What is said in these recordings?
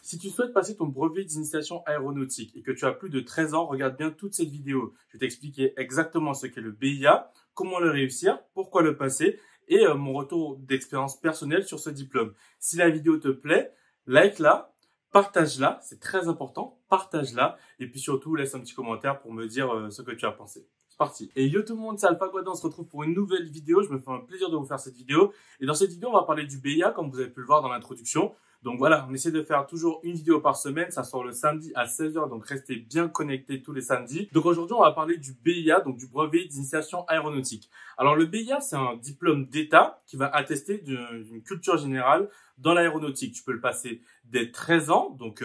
Si tu souhaites passer ton brevet d'initiation aéronautique et que tu as plus de 13 ans, regarde bien toute cette vidéo. Je vais t'expliquer exactement ce qu'est le BIA, comment le réussir, pourquoi le passer et mon retour d'expérience personnelle sur ce diplôme. Si la vidéo te plaît, like-la, partage-la, c'est très important, partage-la et puis surtout laisse un petit commentaire pour me dire ce que tu as pensé. C'est parti. Et yo tout le monde, c'est Alpha Guada, on se retrouve pour une nouvelle vidéo. Je me fais un plaisir de vous faire cette vidéo. Et dans cette vidéo, on va parler du BIA, comme vous avez pu le voir dans l'introduction. Donc voilà, on essaie de faire toujours une vidéo par semaine. Ça sort le samedi à 16h, donc restez bien connectés tous les samedis. Donc aujourd'hui, on va parler du BIA, donc du brevet d'initiation aéronautique. Alors le BIA, c'est un diplôme d'État qui va attester d'une culture générale dans l'aéronautique. Tu peux le passer dès 13 ans, donc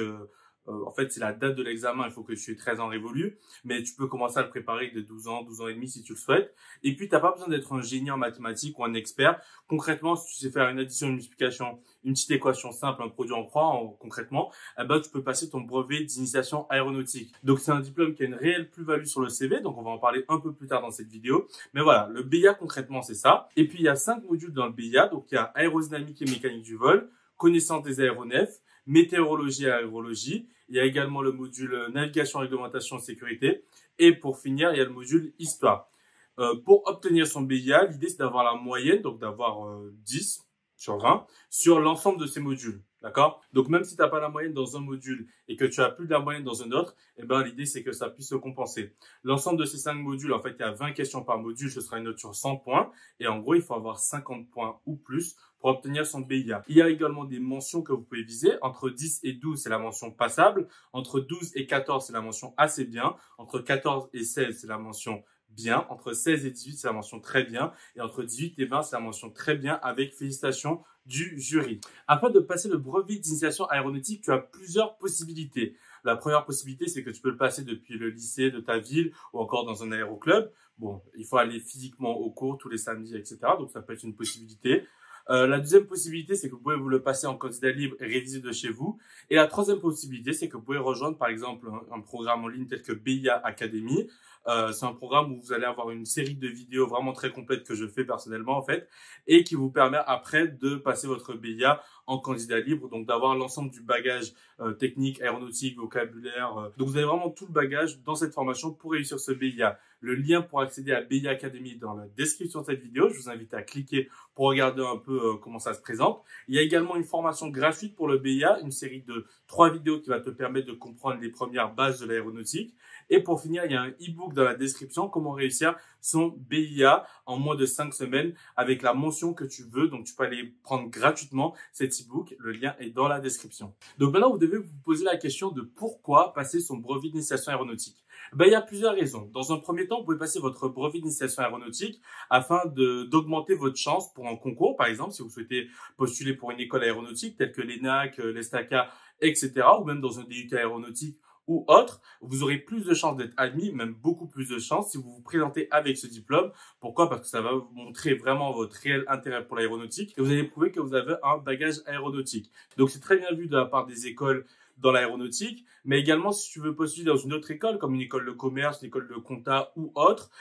en fait, c'est la date de l'examen, il faut que tu aies 13 ans révolus, mais tu peux commencer à le préparer de 12 ans, 12 ans et demi si tu le souhaites. Et puis, tu n'as pas besoin d'être un génie en mathématiques ou un expert. Concrètement, si tu sais faire une addition, une multiplication, une petite équation simple, un produit en croix, concrètement, eh ben, tu peux passer ton brevet d'initiation aéronautique. Donc, c'est un diplôme qui a une réelle plus-value sur le CV, donc on va en parler un peu plus tard dans cette vidéo. Mais voilà, le BIA, concrètement, c'est ça. Et puis, il y a 5 modules dans le BIA, donc il y a aérodynamique et mécanique du vol, connaissance des aéronefs, météorologie et aérologie. Il y a également le module navigation, réglementation et sécurité. Et pour finir, il y a le module histoire. Pour obtenir son BIA, l'idée c'est d'avoir la moyenne, donc d'avoir 10 sur 20 sur l'ensemble de ces modules. D'accord? Donc même si tu n'as pas la moyenne dans un module et que tu as plus de la moyenne dans un autre, eh ben, l'idée c'est que ça puisse se compenser. L'ensemble de ces 5 modules, en fait, il y a 20 questions par module, ce sera une note sur 100 points. Et en gros, il faut avoir 50 points ou plus pour obtenir son BIA. Il y a également des mentions que vous pouvez viser. Entre 10 et 12, c'est la mention passable. Entre 12 et 14, c'est la mention assez bien. Entre 14 et 16, c'est la mention bien. Entre 16 et 18, c'est la mention très bien. Et entre 18 et 20, c'est la mention très bien avec félicitations du jury. Afin de passer le brevet d'initiation aéronautique, tu as plusieurs possibilités. La première possibilité, c'est que tu peux le passer depuis le lycée de ta ville ou encore dans un aéroclub. Bon, il faut aller physiquement au cours tous les samedis, etc. Donc, ça peut être une possibilité. La deuxième possibilité, c'est que vous pouvez vous le passer en candidat libre et réviser de chez vous. Et la troisième possibilité, c'est que vous pouvez rejoindre, par exemple, un programme en ligne tel que BIA Academy. C'est un programme où vous allez avoir une série de vidéos vraiment très complètes que je fais personnellement, en fait, et qui vous permet après de passer votre BIA en candidat libre, donc d'avoir l'ensemble du bagage technique, aéronautique, vocabulaire. Donc, vous avez vraiment tout le bagage dans cette formation pour réussir ce BIA. Le lien pour accéder à BIA Academy est dans la description de cette vidéo. Je vous invite à cliquer pour regarder un peu comment ça se présente. Il y a également une formation gratuite pour le BIA, une série de 3 vidéos qui va te permettre de comprendre les premières bases de l'aéronautique. Et pour finir, il y a un e-book dans la description, comment réussir son BIA en moins de 5 semaines avec la mention que tu veux. Donc, tu peux aller prendre gratuitement cet e-book. Le lien est dans la description. Donc, maintenant, vous devez vous poser la question de pourquoi passer son brevet d'initiation aéronautique. Ben, il y a plusieurs raisons. Dans un premier temps, vous pouvez passer votre brevet d'initiation aéronautique afin d'augmenter votre chance pour un concours. Par exemple, si vous souhaitez postuler pour une école aéronautique telle que l'ENAC, l'ESTACA, etc. ou même dans un DUT aéronautique ou autre, vous aurez plus de chances d'être admis, même beaucoup plus de chances si vous vous présentez avec ce diplôme. Pourquoi? Parce que ça va vous montrer vraiment votre réel intérêt pour l'aéronautique et vous allez prouver que vous avez un bagage aéronautique. Donc, c'est très bien vu de la part des écoles dans l'aéronautique, mais également si tu veux postuler dans une autre école, comme une école de commerce, une école de compta ou autre,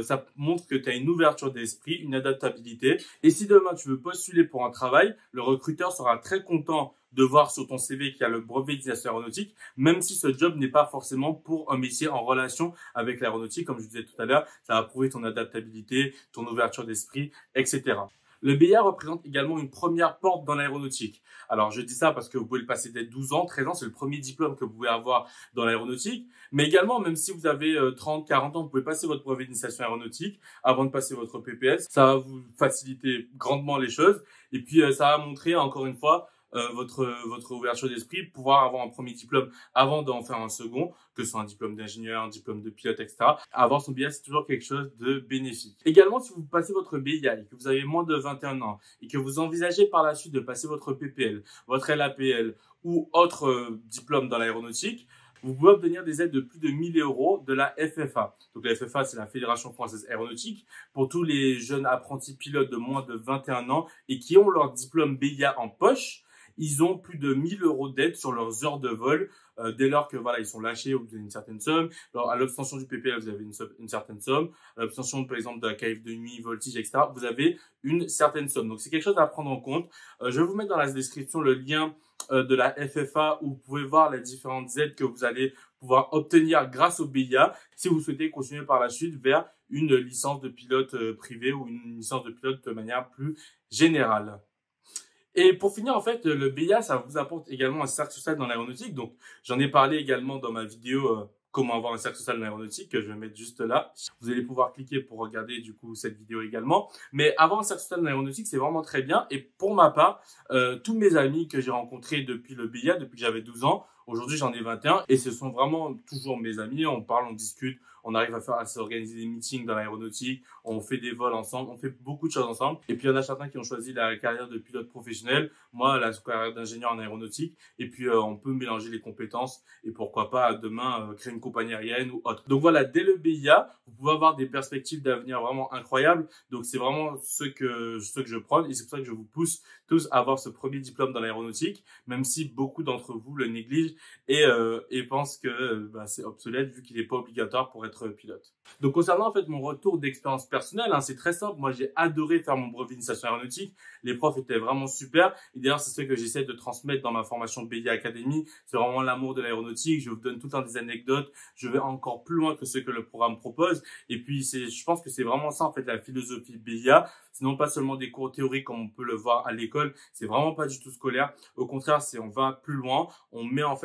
ça montre que tu as une ouverture d'esprit, une adaptabilité. Et si demain tu veux postuler pour un travail, le recruteur sera très content de voir sur ton CV qu'il y a le brevet d'initiation aéronautique, même si ce job n'est pas forcément pour un métier en relation avec l'aéronautique. Comme je disais tout à l'heure, ça va prouver ton adaptabilité, ton ouverture d'esprit, etc. Le BIA représente également une première porte dans l'aéronautique. Alors, je dis ça parce que vous pouvez le passer dès 12 ans, 13 ans, c'est le premier diplôme que vous pouvez avoir dans l'aéronautique. Mais également, même si vous avez 30, 40 ans, vous pouvez passer votre brevet d'initiation aéronautique avant de passer votre PPS. Ça va vous faciliter grandement les choses. Et puis, ça va montrer, encore une fois, votre ouverture d'esprit, pouvoir avoir un premier diplôme avant d'en faire un second, que ce soit un diplôme d'ingénieur, un diplôme de pilote, etc. Avoir son BIA, c'est toujours quelque chose de bénéfique. Également, si vous passez votre BIA et que vous avez moins de 21 ans et que vous envisagez par la suite de passer votre PPL, votre LAPL ou autre diplôme dans l'aéronautique, vous pouvez obtenir des aides de plus de 1 000 € de la FFA. Donc la FFA, c'est la Fédération Française Aéronautique, pour tous les jeunes apprentis pilotes de moins de 21 ans et qui ont leur diplôme BIA en poche. ils ont plus de 1000 € d'aide sur leurs heures de vol dès lors que voilà, ils sont lâchés, vous avez une certaine somme. Alors, à l'obtention du PPL, vous avez une certaine somme. À l'obtention, par exemple, de la KF de nuit, voltige, etc., vous avez une certaine somme. Donc, c'est quelque chose à prendre en compte. Je vais vous mettre dans la description le lien de la FFA où vous pouvez voir les différentes aides que vous allez pouvoir obtenir grâce au BIA si vous souhaitez continuer par la suite vers une licence de pilote privé ou une licence de pilote de manière plus générale. Et pour finir, en fait, le BIA, ça vous apporte également un cercle social dans l'aéronautique. Donc, j'en ai parlé également dans ma vidéo comment avoir un cercle social dans l'aéronautique, que je vais mettre juste là. Vous allez pouvoir cliquer pour regarder du coup cette vidéo également. Mais avoir un cercle social dans l'aéronautique, c'est vraiment très bien. Et pour ma part, tous mes amis que j'ai rencontrés depuis le BIA, depuis que j'avais 12 ans, aujourd'hui j'en ai 21 et ce sont vraiment toujours mes amis. On parle, on discute, on arrive à s'organiser des meetings dans l'aéronautique, on fait des vols ensemble, on fait beaucoup de choses ensemble. Et puis il y en a certains qui ont choisi la carrière de pilote professionnel, moi la carrière d'ingénieur en aéronautique. Et puis on peut mélanger les compétences et pourquoi pas demain créer une compagnie aérienne ou autre. Donc voilà, dès le BIA, vous pouvez avoir des perspectives d'avenir vraiment incroyables. Donc c'est vraiment ce que je prône et c'est pour ça que je vous pousse tous à avoir ce premier diplôme dans l'aéronautique, même si beaucoup d'entre vous le négligent et pensent que c'est obsolète vu qu'il n'est pas obligatoire pour être pilote. Donc concernant en fait mon retour d'expérience personnelle, c'est très simple. Moi j'ai adoré faire mon brevet d'initiation aéronautique. Les profs étaient vraiment super. Et d'ailleurs c'est ce que j'essaie de transmettre dans ma formation BIA Academy. C'est vraiment l'amour de l'aéronautique. Je vous donne tout le temps des anecdotes. Je vais encore plus loin que ce que le programme propose. Et puis je pense que c'est vraiment ça en fait la philosophie BIA. C'est non pas seulement des cours théoriques comme on peut le voir à l'école. C'est vraiment pas du tout scolaire. Au contraire, on va plus loin. On met en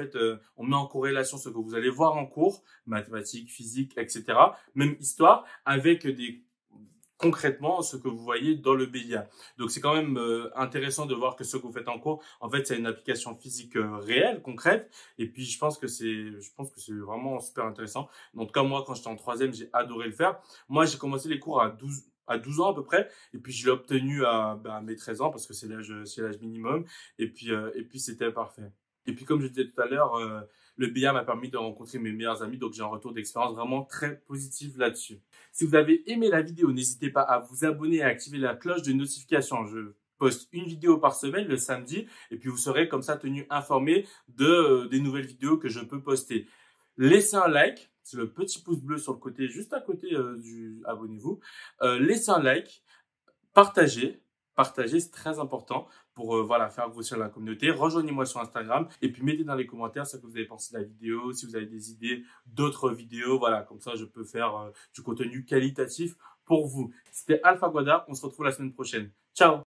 corrélation ce que vous allez voir en cours, mathématiques, physique, etc. Même histoire, avec concrètement ce que vous voyez dans le BIA. Donc c'est quand même intéressant de voir que ce que vous faites en cours, en fait, c'est une application physique réelle, concrète. Et puis je pense que c'est vraiment super intéressant. En tout cas, moi, quand j'étais en troisième, j'ai adoré le faire. Moi, j'ai commencé les cours à 12 ans à peu près, et puis je l'ai obtenu à mes 13 ans parce que c'est l'âge minimum, et puis c'était parfait. Et puis comme je disais tout à l'heure, le BIA m'a permis de rencontrer mes meilleurs amis, donc j'ai un retour d'expérience vraiment très positif là-dessus. Si vous avez aimé la vidéo, n'hésitez pas à vous abonner et à activer la cloche de notification. Je poste une vidéo par semaine le samedi, et puis vous serez comme ça tenu informé des nouvelles vidéos que je peux poster. Laissez un like, c'est le petit pouce bleu sur le côté, juste à côté du abonnez-vous. Laissez un like, partagez, c'est très important pour faire grossir la communauté. Rejoignez-moi sur Instagram et puis mettez dans les commentaires ce que vous avez pensé de la vidéo, si vous avez des idées d'autres vidéos, voilà, comme ça je peux faire du contenu qualitatif pour vous. C'était Alpha Guada, on se retrouve la semaine prochaine. Ciao!